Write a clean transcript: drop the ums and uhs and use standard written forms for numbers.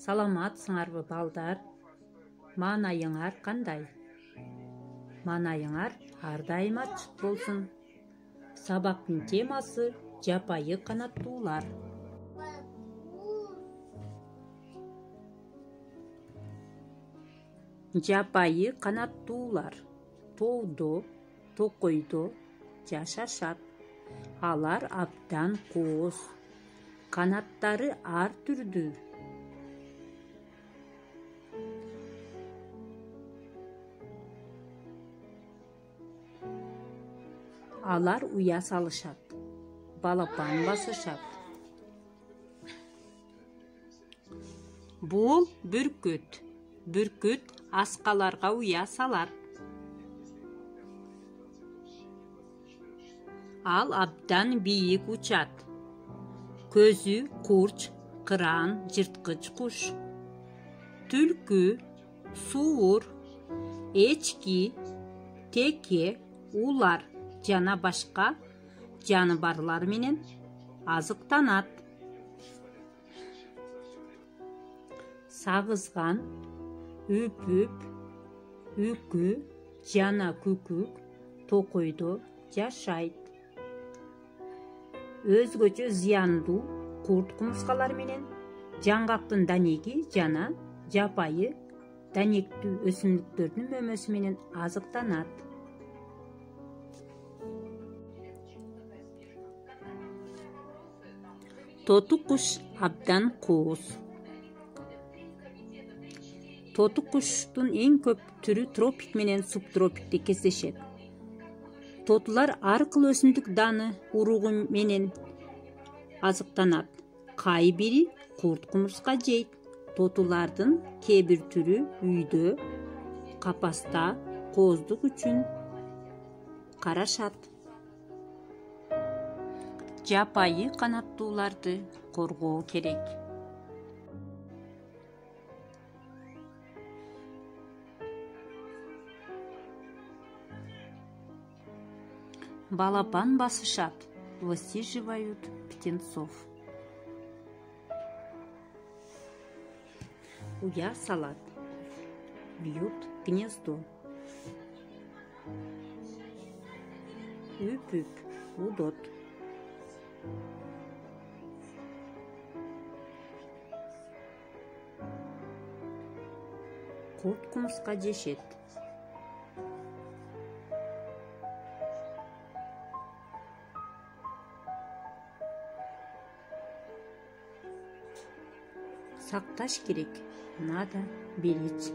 Саламатсыңарбы балдар? Маанайыңар кандай? Маанайыңар ар дайым ачык болсун. Сабактын темасы жапайы канаттуулар. Жапайы канаттуулар тоодо, токойдо жашашат. Алар абдан кооз. Канаттары ар түрдүү. Алар уя салышат, балапан басышат. Бул бүркүт. Бүркүт аскаларга уя салат. Ал абдан бийик учат. Көзү курч, кыран, жырткыч куш. Түлкү, суур, эчки, теке, улар жана башка жаныбарлар менен азыктанат. Сагызган, үпүп, үкү жана күкүк токойдо жашайт. Өзгөчө зыяндуу курт кумурскалар менен жаңгактын данеги жана жапайы данектүү өсүмдүктөрдүн мөмөсү менен азыктанат. Тоту куш абдан кооз. Тоту куштун эң көп түрү тропик менен субтропикте кездешет. Тотулар ар кыл өсүмдүк даны уругу менен азыктанат. Кай бири курт кумурска жейт. Тотулардын кээ бир түрү үйдө, капаста кооздук үчүн карашат. Жапайы канаттууларды коргоо керек. Балапан басышат, высиживают птенцов. Уя салат, бьют гнездо. Үпүп, удот. Курт кумурска жешет. Сакташ керек, надо беречь.